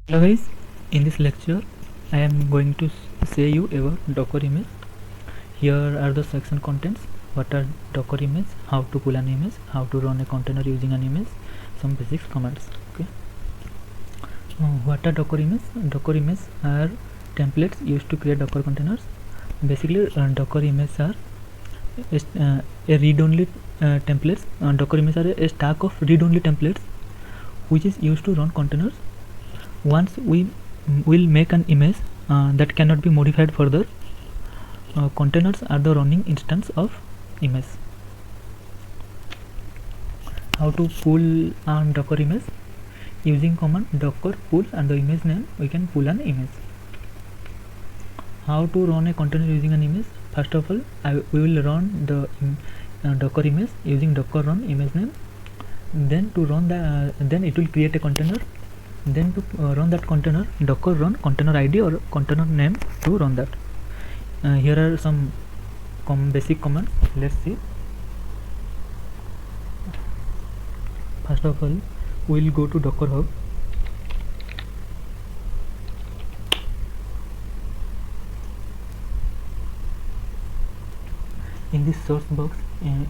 Hello guys, in this lecture I am going to say you about Docker image. Here are the section contents. What are Docker image, how to pull an image, how to run a container using an image, some basic commands. Okay. What are Docker image? Docker image are templates used to create Docker containers. Basically Docker images are a read-only templates. Docker images are a stack of read-only templates which is used to run containers. Once we will make an image that cannot be modified further, containers are the running instance of image. How to pull an Docker image? Using command docker pull and the image name, we can pull an image. How to run a container using an image? First of all, we will run the Docker image using docker run image name. Then to run the then it will create a container. Then to run that container, docker run container id or container name to run that. Here are some basic commands. Let's see. First of all, we will go to Docker Hub. In this search box,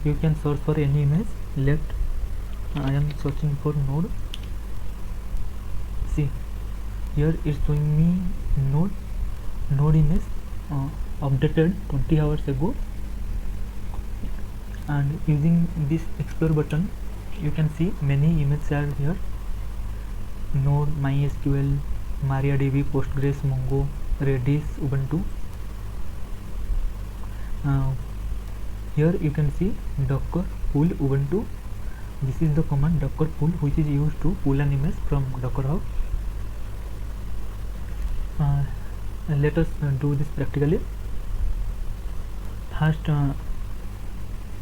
you can search for any image. Left, I am searching for node. See, here it's showing me node image updated 20 hours ago, and using this explore button you can see many images are here: node, MySQL, MariaDB, Postgres, Mongo, Redis, Ubuntu. Here you can see docker pull Ubuntu. This is the command docker pull which is used to pull an image from Docker Hub. Let us do this practically. First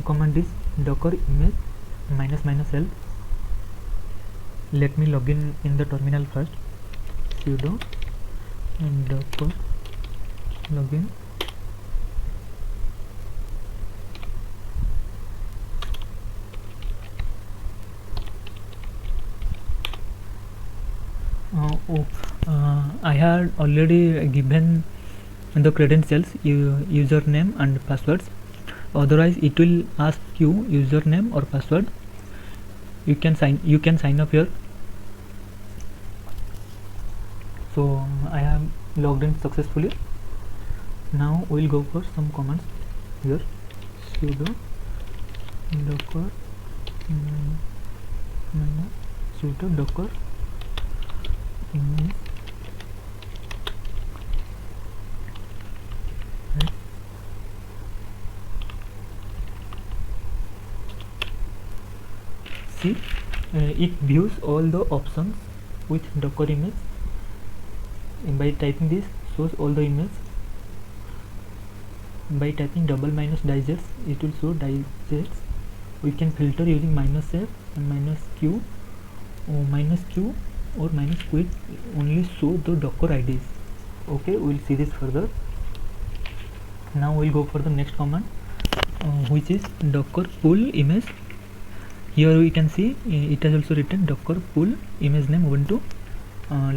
command is docker image --l. Let me log in the terminal first. Sudo and docker login. I had already given the credentials, username and passwords. Otherwise it will ask you username or password. You can sign up here. So I have logged in successfully. Now we will go for some commands here. Sudo docker sudo docker image see, it views all the options with docker image. By typing this, shows all the image. By typing --digest, it will show digests. We can filter using -f and -q, or -q or -quit only show the docker IDs. Okay, we will see this further. Now we will go for the next command, which is docker pull image. Here we can see it has also written docker pull image name Ubuntu.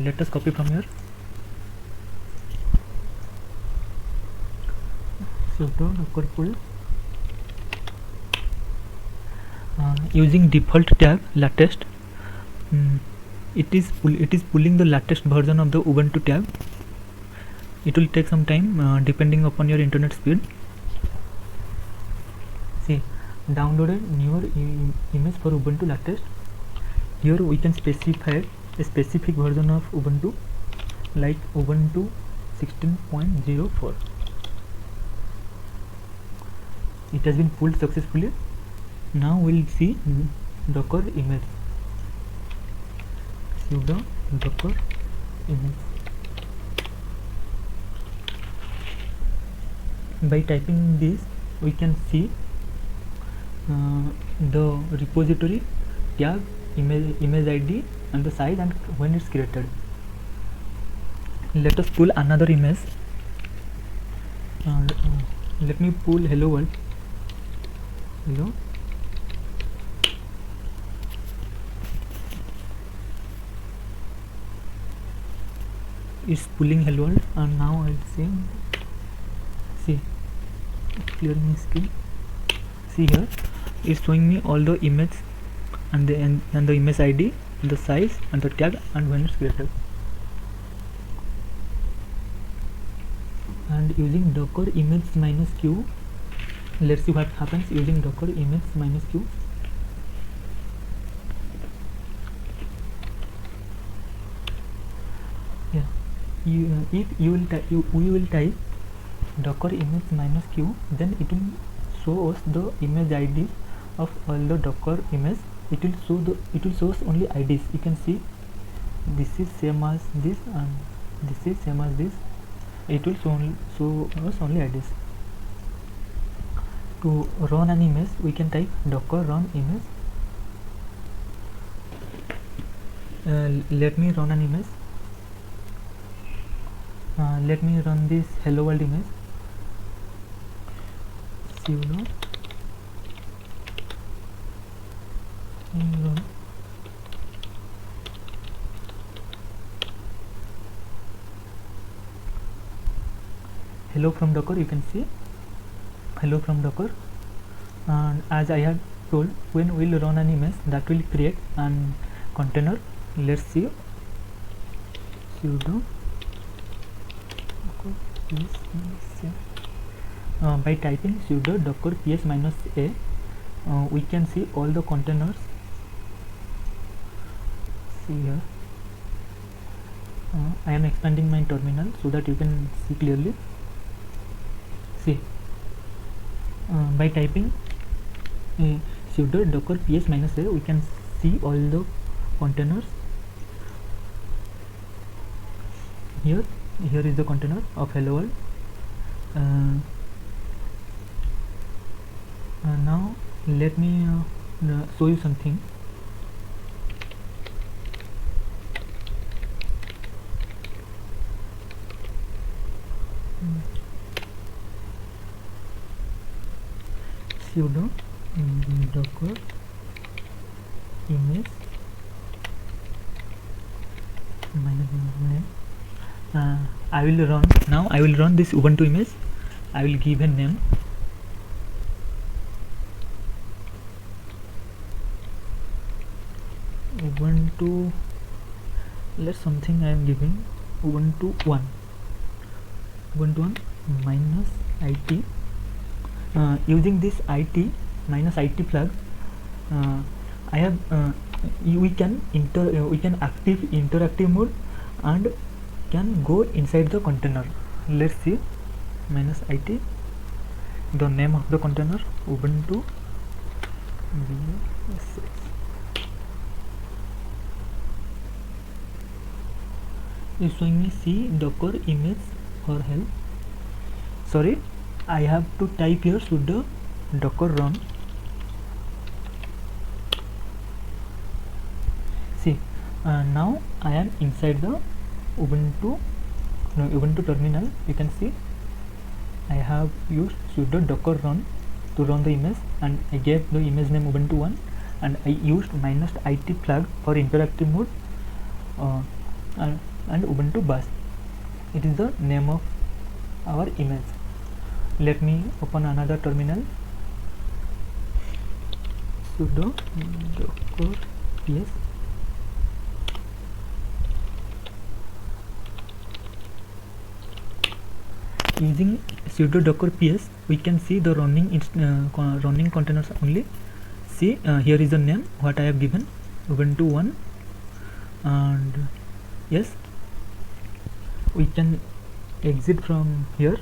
Let us copy from here. Sudo docker pull using default tag latest. It is pulling the latest version of the Ubuntu tab. It will take some time depending upon your internet speed. See, downloaded newer image for Ubuntu latest. Here we can specify a specific version of Ubuntu, like Ubuntu 16.04. It has been pulled successfully. Now we'll see docker image. Sudo docker image. By typing this, we can see the repository tag, image ID on the side and when it's created. Let us pull another image. Let me pull hello world. Hello. it's pulling hello world, and now I'll see clearing my screen. See here, it's showing me all the image and the image ID, the size and the tag, and when it's created. And using docker image -q, let's see what happens using docker image -q. Yeah, if we will type docker image -q, then it will show us the image ID of all the docker image. It will show us only IDs. You can see this is same as this and this is same as this. It will show us only IDs. To run an image, we can type docker run image. Let me run an image. Let me run this hello world image. Sudo run hello from docker. You can see hello from docker, and as I have told, when we'll run an image, that will create an container. Let's see. Sudo by typing sudo docker ps -a, we can see all the containers. See here, I am expanding my terminal so that you can see clearly. See, by typing sudo docker ps -a, we can see all the containers. Here is the container of hello world. Now let me show you something. Sudo docker image I will run now. I will run this Ubuntu image. I will give a name. Ubuntu. Let's something I am giving Ubuntu 1. Ubuntu 1 minus IT. Using this IT minus IT plug, I have we can active interactive mode and can go inside the container. Let's see. Minus IT, the name of the container Ubuntu VSX. Is showing me C docker image for help. Sorry, I have to type here sudo docker run. See, now I am inside the Ubuntu terminal. You can see I have used sudo docker run to run the image, and I gave the image name Ubuntu 1, and I used minus IT plug for interactive mode and Ubuntu bus. It is the name of our image. Let me open another terminal. Sudo docker ps using sudo docker ps, we can see the running containers only. See, here is the name what I have given, Ubuntu 1, and yes, we can exit from here.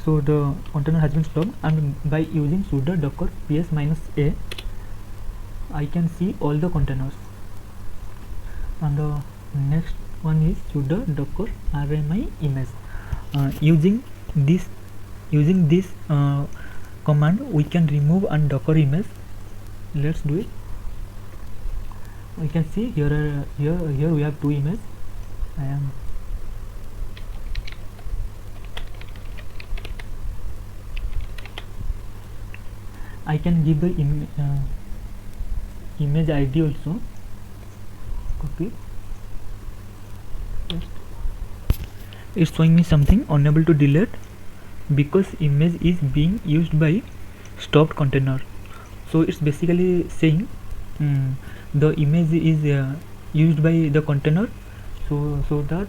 So the container has been stopped, and by using sudo docker ps -a, I can see all the containers. And the next one is sudo docker rmi image. Using this command, we can remove and docker image. Let's do it. We can see here we have two images. I can give the image ID also. copy, paste. It's showing me something unable to delete because image is being used by stopped container. So it's basically saying the image is used by the container, so that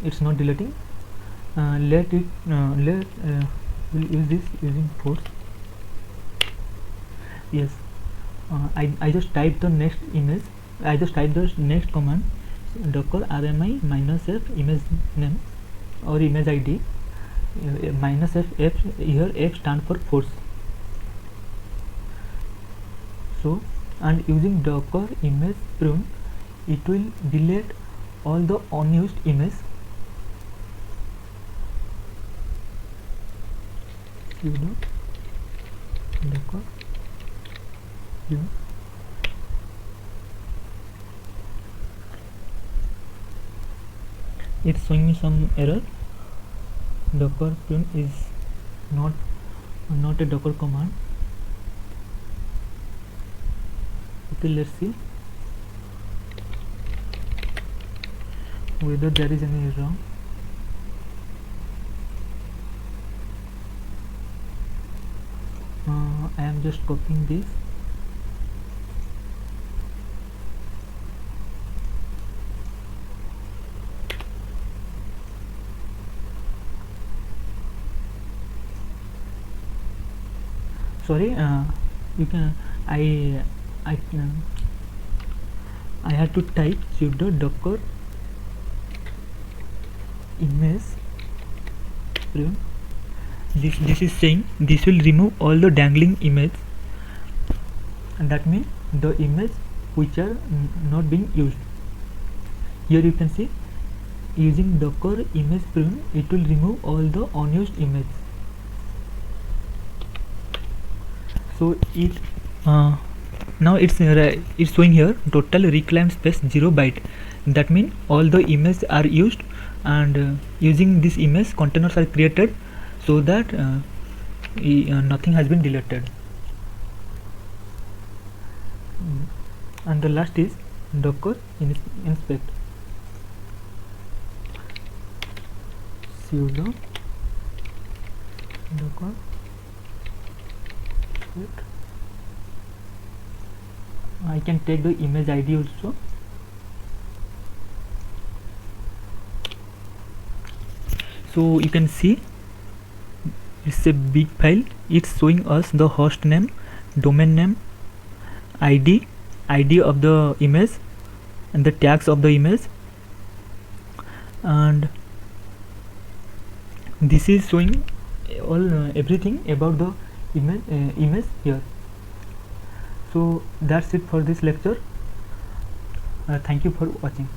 it's not deleting. Let it we'll use this using force. Yes, I just typed the next image. I just typed the next command, docker rmi -f image name or image id, -f, here f stand for force. So, and using docker image prune, it will delete all the unused image. Sudo docker prune. It's showing me some error. Docker prune is not a docker command. Okay, let's see whether there is any wrong. I am just copying this. Sorry, you can I had to type sudo docker image prune. This is saying this will remove all the dangling image, and that means the image which are not being used. Here you can see, using docker image prune, it will remove all the unused image. So it now it's showing here total reclaimed space 0 byte. That means all the images are used, and using this image containers are created so that nothing has been deleted. And the last is docker inspect. Sudo docker inspect. I can take the image ID also. So you can see it's a big file. It's showing us the host name, domain name, ID of the image, and the tags of the image, and this is showing all everything about the image here. So that's it for this lecture. Thank you for watching.